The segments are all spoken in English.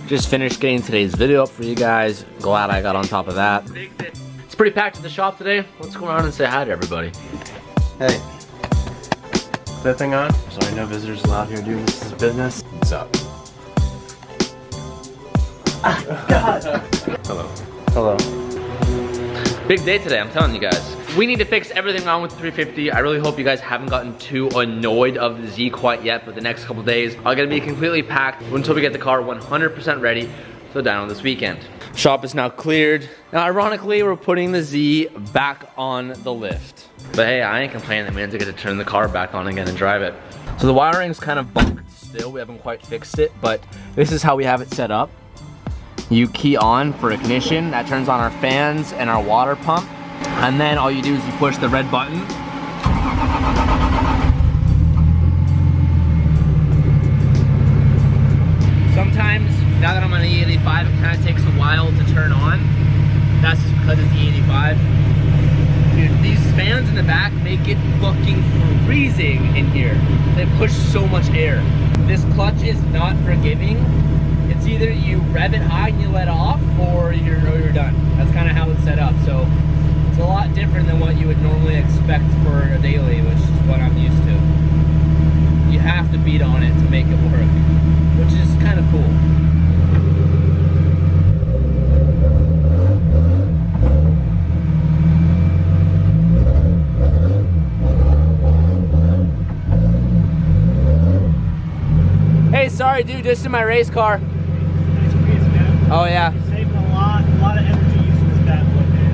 Just finished getting today's video up for you guys. Glad I got on top of that. It's pretty packed at the shop today. Let's go around and say hi to everybody. Hey. Is that thing on? Sorry, no visitors allowed here doing this as a business. What's up? God. Hello. Hello. Big day today, I'm telling you guys. We need to fix everything wrong with the 350. I really hope you guys haven't gotten too annoyed of the Z quite yet, but the next couple days are gonna be completely packed until we get the car 100% ready for the dyno this weekend. Shop is now cleared. Now, ironically, we're putting the Z back on the lift. But hey, I ain't complaining. That means I get to turn the car back on again and drive it. So the wiring's kind of bunked still. We haven't quite fixed it, but this is how we have it set up. You key on for ignition. That turns on our fans and our water pump. And then all you do is you push the red button. Sometimes, now that I'm on the E85, it kind of takes a while to turn on. That's just because it's E85. Dude, these fans in the back make it fucking freezing in here. They push so much air. This clutch is not forgiving. It's either you rev it high and you let off, or you're done. That's kind of how it's set up. So it's a lot different than what you would normally expect for a daily, which is what I'm used to. You have to beat on it to make it work, which is kind of cool. Hey, sorry dude, just in my race car. Oh yeah. You're saving a lot of energy using this bad boy, man.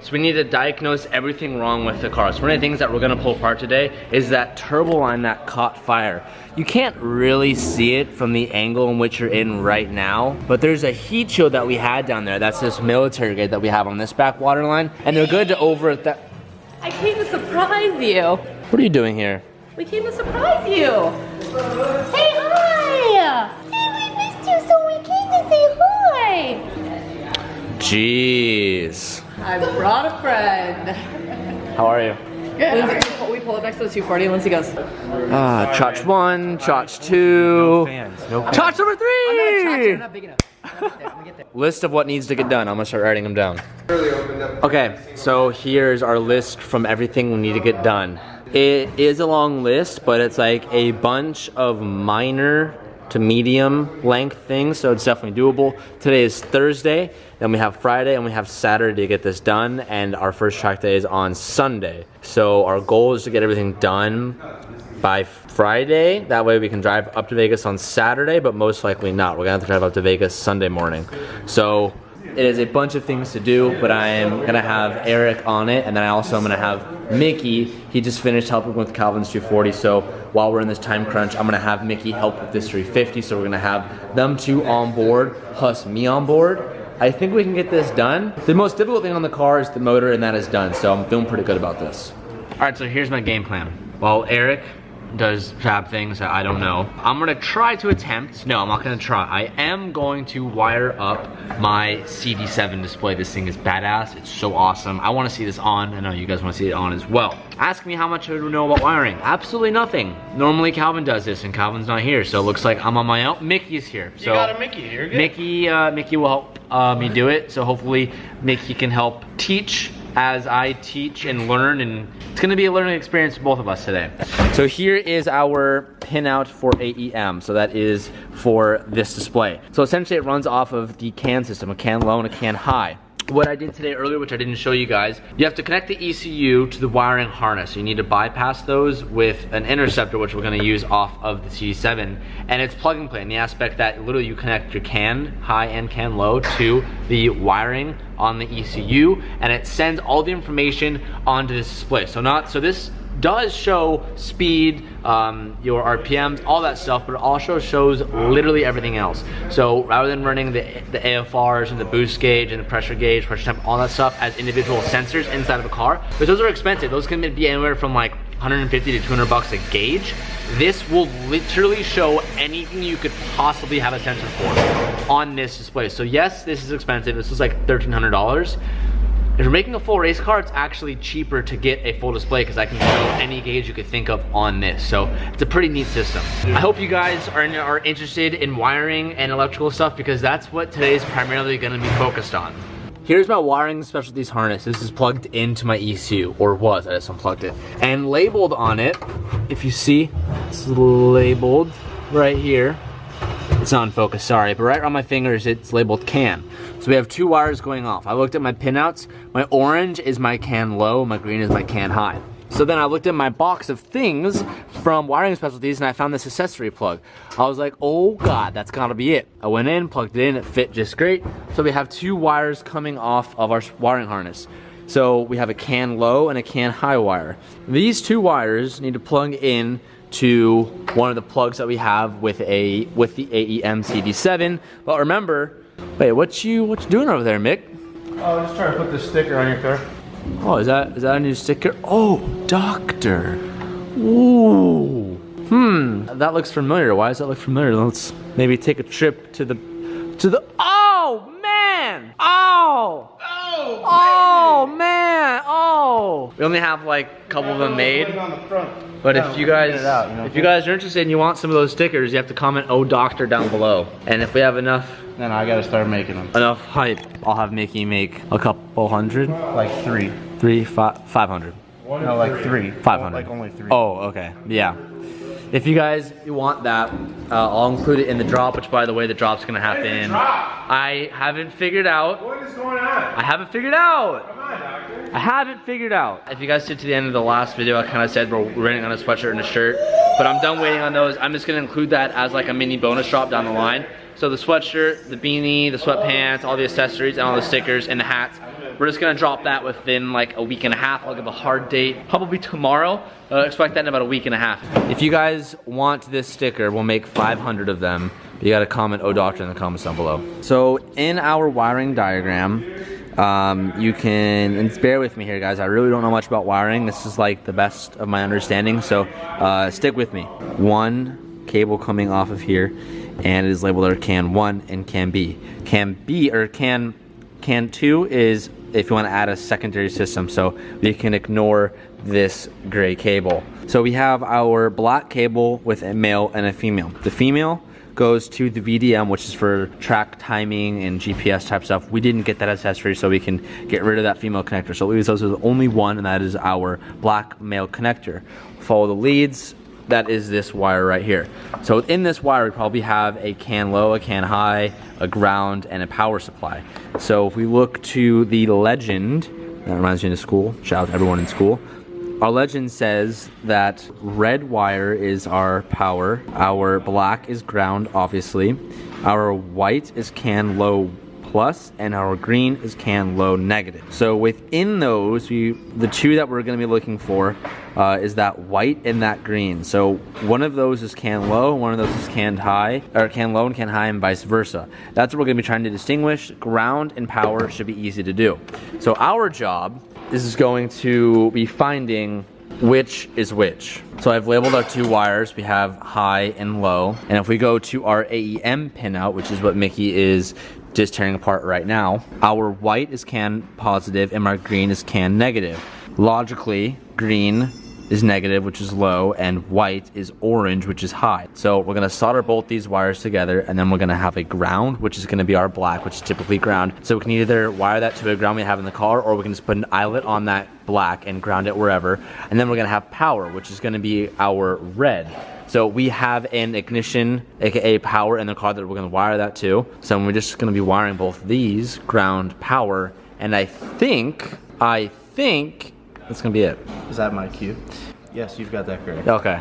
So we need to diagnose everything wrong with the car. So one of the things that we're gonna pull apart today is that turbo line that caught fire. You can't really see it from the angle in which you're in right now, but there's a heat shield that we had down there. That's this military grade that we have on this back water line, and they're good to over that. I came to surprise you. What are you doing here? We came to surprise you. Hey, hi! Hey, we missed you, so we came to say hi. Jeez. I brought a friend. How are you? Good. We pull up next to the 240 and Lindsay goes, Chotch 1, Chotch 2. No fans. No fans. Chotch number 3! I'm not big enough. I'm gonna get there. List of what needs to get done. I'm gonna start writing them down. Okay, so here's our list from everything we need to get done. It is a long list, but it's like a bunch of minor to medium length things, so it's definitely doable. Today is Thursday, then we have Friday, and we have Saturday to get this done, and our first track day is on Sunday. So our goal is to get everything done by Friday. That way we can drive up to Vegas on Saturday, but most likely not. We're gonna have to drive up to Vegas Sunday morning. So it is a bunch of things to do, but I am gonna have Eric on it, and then I also am gonna have Mickey. He just finished helping with Calvin's 240, so while we're in this time crunch, I'm gonna have Mickey help with this 350, so we're gonna have them two on board, plus me on board. I think we can get this done. The most difficult thing on the car is the motor, and that is done, so I'm feeling pretty good about this. All right, so here's my game plan. While Eric does fab things that I don't know, I'm gonna try to attempt, no, I'm not gonna try. I am going to wire up my CD7 display. This thing is badass, it's so awesome. I wanna see this on, I know you guys wanna see it on as well. Ask me how much I know about wiring. Absolutely nothing. Normally Calvin does this, and Calvin's not here, so it looks like I'm on my own. Mickey's here. So you got a Mickey, you're good. Mickey will help me do it, so hopefully Mickey can help teach as I teach and learn, and it's gonna be a learning experience for both of us today. So here is our pinout for AEM. So that is for this display. So essentially it runs off of the CAN system, a CAN low and a CAN high. What I did today earlier, which I didn't show you guys, you have to connect the ECU to the wiring harness. You need to bypass those with an interceptor, which we're gonna use off of the CD7. And it's plug and play in the aspect that literally you connect your CAN high and CAN low to the wiring on the ECU, and it sends all the information onto this display. So this does show speed, your RPMs, all that stuff, but it also shows literally everything else. So rather than running the AFRs and the boost gauge and the pressure gauge, pressure temp, all that stuff as individual sensors inside of a car, because those are expensive. Those can be anywhere from like 150 to 200 bucks a gauge. This will literally show anything you could possibly have a sensor for on this display. So yes, this is expensive. This is like $1,300. If you're making a full race car, it's actually cheaper to get a full display because I can control any gauge you could think of on this. So it's a pretty neat system. I hope you guys are interested in wiring and electrical stuff because that's what today's primarily gonna be focused on. Here's my wiring specialties harness. This is plugged into my ECU, or was, I just unplugged it. And labeled on it, if you see, it's labeled right here. It's not in focus, sorry, but right around my fingers, it's labeled CAN. So we have 2 wires going off. I looked at my pinouts. My orange is my CAN low, my green is my CAN high. So then I looked at my box of things from Wiring Specialties and I found this accessory plug. I was like, oh God, that's gotta be it. I went in, plugged it in, it fit just great. So we have 2 wires coming off of our wiring harness. So we have a CAN low and a CAN high wire. These 2 wires need to plug in to one of the plugs that we have with the AEM CV7. But remember, wait, what you doing over there, Mick? Oh, just trying to put this sticker on your car. Oh, is that a new sticker? Oh, doctor. Ooh. That looks familiar. Why does that look familiar? Let's maybe take a trip to the oh man! Oh! Oh man! Oh! We only have like a couple of them made. But if you guys are interested and you want some of those stickers, you have to comment "Oh Doctor" down below. And if we have enough, then I gotta start making them. Enough hype, I'll have Mickey make a couple hundred. Like 3. 500. No, like 3. 500. Like only 3. Oh, okay. Yeah. If you guys want that, I'll include it in the drop, which by the way, the drop's gonna happen. I haven't figured out. What is going on? I haven't figured out. Come on, doctor. I haven't figured out. If you guys did to the end of the last video, I kind of said we're waiting on a sweatshirt and a shirt, but I'm done waiting on those. I'm just gonna include that as like a mini bonus drop down the line. So the sweatshirt, the beanie, the sweatpants, all the accessories, and all the stickers, and the hats. We're just gonna drop that within like a week and a half. I'll give a hard date, probably tomorrow. Expect that in about a week and a half. If you guys want this sticker, we'll make 500 of them. But you gotta comment "Oh Doctor" in the comments down below. So in our wiring diagram, you can, and bear with me here guys, I really don't know much about wiring. This is like the best of my understanding, so stick with me. 1 cable coming off of here, and it is labeled our CAN 1 and CAN B. CAN B, or CAN 2 is if you want to add a secondary system, so we can ignore this gray cable. So we have our black cable with a male and a female. The female goes to the VDM, which is for track timing and GPS type stuff. We didn't get that accessory, so we can get rid of that female connector. So it leaves us with only one, and that is our black male connector. Follow the leads. That is this wire right here. So in this wire, we probably have a CAN low, a CAN high, a ground, and a power supply. So if we look to the legend, that reminds me of school, shout out to everyone in school. Our legend says that red wire is our power, our black is ground, obviously, our white is CAN low plus, and our green is CAN low negative. So within those, the 2 that we're going to be looking for is that white and that green. So one of those is CAN low, one of those is CAN high, or CAN low and CAN high, and vice versa. That's what we're going to be trying to distinguish. Ground and power should be easy to do. So our job is going to be finding which is which. So I've labeled our 2 wires. We have high and low. And if we go to our AEM pinout, which is what Mickey is just tearing apart right now, our white is CAN positive and our green is CAN negative. Logically, green is negative, which is low, and white is orange, which is high. So we're gonna solder both these wires together, and then we're gonna have a ground, which is gonna be our black, which is typically ground. So we can either wire that to a ground we have in the car, or we can just put an eyelet on that black and ground it wherever. And then we're gonna have power, which is gonna be our red. So we have an ignition, aka power, in the car that we're gonna wire that to. So we're just gonna be wiring both these, ground, power, and I think that's gonna be it. Is that my cue? Yes, you've got that correct. Okay.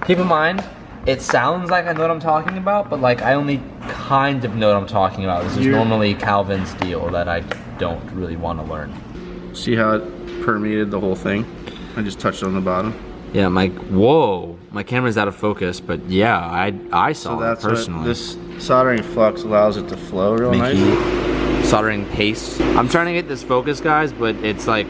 Keep in mind, it sounds like I know what I'm talking about, but like I only kind of know what I'm talking about. This is normally Calvin's deal that I don't really want to learn. See how it permeated the whole thing? I just touched on the bottom. Yeah, whoa, my camera's out of focus, but yeah, I saw it personally. What this soldering flux allows it to flow real nice. Soldering paste. I'm trying to get this focus, guys, but it's like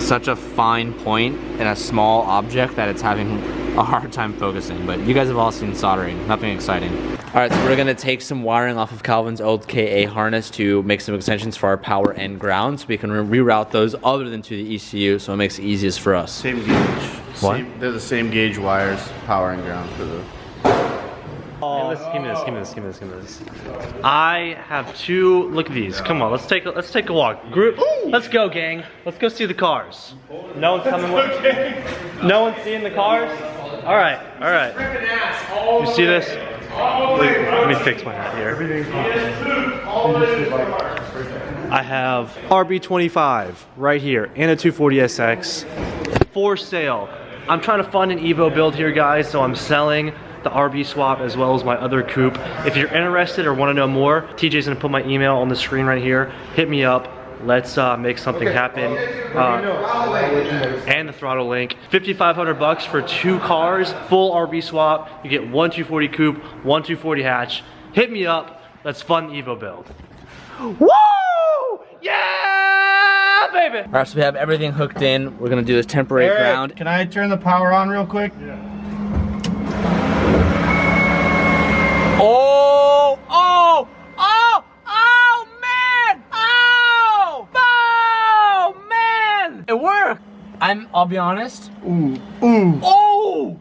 such a fine point in a small object that it's having a hard time focusing. But you guys have all seen soldering, nothing exciting. All right, so we're gonna take some wiring off of Calvin's old KA harness to make some extensions for our power and ground, so we can reroute those other than to the ECU, so it makes it easiest for us. Same gauge. What? They're the same gauge wires, power and ground for the. Give me this. I have two. Look at these. Come on, let's take a walk. Group. Let's go, gang. Let's go see the cars. No one's coming. No one's seeing the cars. All right. You see this? Let me fix my hat here. I have RB25 right here and a 240SX for sale. I'm trying to fund an Evo build here, guys, so I'm selling the RB swap as well as my other coupe. If you're interested or want to know more, TJ's gonna put my email on the screen right here. Hit me up. Let's make something happen. And the throttle link. $5,500 for 2 cars, full RB swap. You get one 240 coupe, one 240 hatch. Hit me up. Let's fund the Evo build. Woo! Yeah, baby! All right, so we have everything hooked in. We're gonna do this temporary ground. Can I turn the power on real quick? Yeah. Man! It worked! I'll be honest. Ooh. Oh!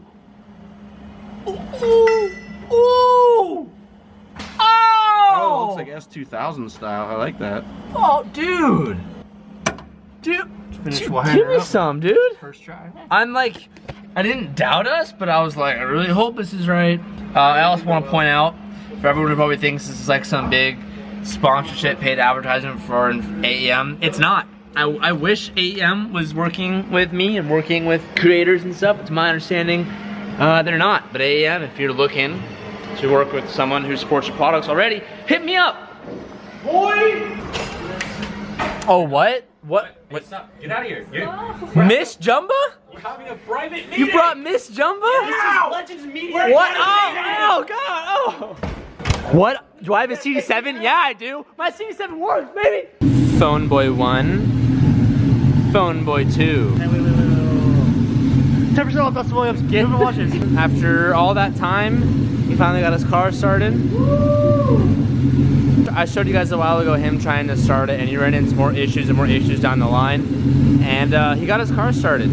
Oh, looks like S2000 style. I like that. Oh, dude! Finish Give wiring me up. some, dude! First try. I'm like, I didn't doubt us, but I was like, I really hope this is right. I also want to point out, for everyone who probably thinks this is like some big sponsorship, paid advertisement for an AEM, it's not. I wish AEM was working with me and working with creators and stuff. It's my understanding they're not. But AEM, if you're looking to work with someone who supports your products already, hit me up. Boy! Oh, what? What's up? Get out of here. Miss Jumba? We're having a private meeting. You brought Miss Jumba? This is Legends Media. What? Oh, God, oh. What? Do I have a CD7? Yeah, I do. My CD7 works, baby. Phone boy 1. Phone boy 2. Hey, wait. 10% off, that's Williams. Get the watches. After all that time, he finally got his car started. I showed you guys a while ago him trying to start it, and he ran into more issues down the line. And he got his car started.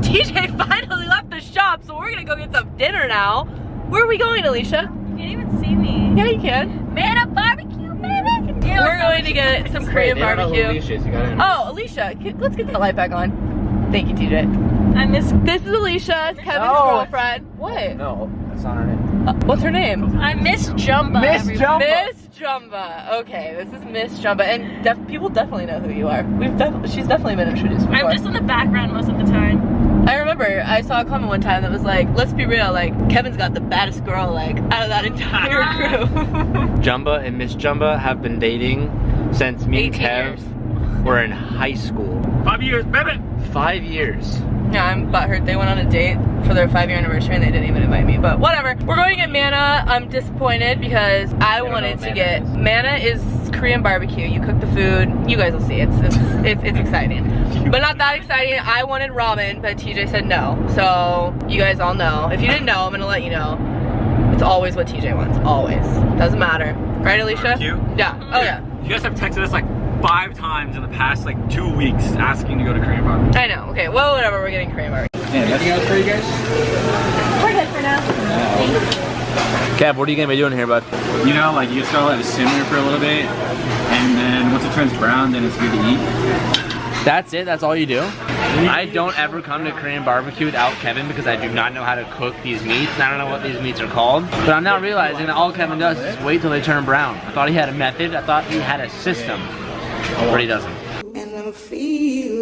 TJ finally left the shop, so we're gonna go get some dinner now. Where are we going, Alicia? You can't even see me. Yeah, you can. Man, a barbecue, baby. We're going to get some Korean barbecue. Oh, Alicia, let's get the light back on. Thank you, TJ. I miss. This is Alicia, Kevin's girlfriend. What? No, that's not her name. What's her name? I miss Jumba. Miss Jumba. Miss Jumba. Okay, this is Miss Jumba, and people definitely know who you are. She's definitely been introduced before. I'm just in the background most of the time. I remember I saw a comment one time that was like, let's be real, like Kevin's got the baddest girl like out of that entire crew. Jumba and Miss Jumba have been dating since me and 18 years. Kev were in high school. 5 years, baby. 5 years. Yeah, I'm butthurt. They went on a date for their 5-year anniversary and they didn't even invite me, but whatever. We're going to get Mana. I'm disappointed because I wanted to get, Mana is Korean barbecue. You cook the food. You guys will see. It's exciting. But not that exciting. I wanted ramen, but TJ said no. So you guys all know. If you didn't know, I'm gonna let you know. It's always what TJ wants. Always. Doesn't matter. Right, Alicia? Barbecue? Yeah. Oh yeah. You guys have texted us like 5 times in the past like 2 weeks asking to go to Korean barbecue. I know. Okay. Well, whatever. We're getting Korean barbecue. Anything else for you guys? We're good for now. Thanks. Kev, what are you gonna be doing here, bud? You know, like you just gotta let it simmer for a little bit, and then once it turns brown, then it's good to eat. That's it? That's all you do? I don't ever come to Korean barbecue without Kevin because I do not know how to cook these meats. And I don't know what these meats are called. But I'm now realizing that all Kevin does is wait till they turn brown. I thought he had a method. I thought he had a system. But he doesn't. And I'm feeling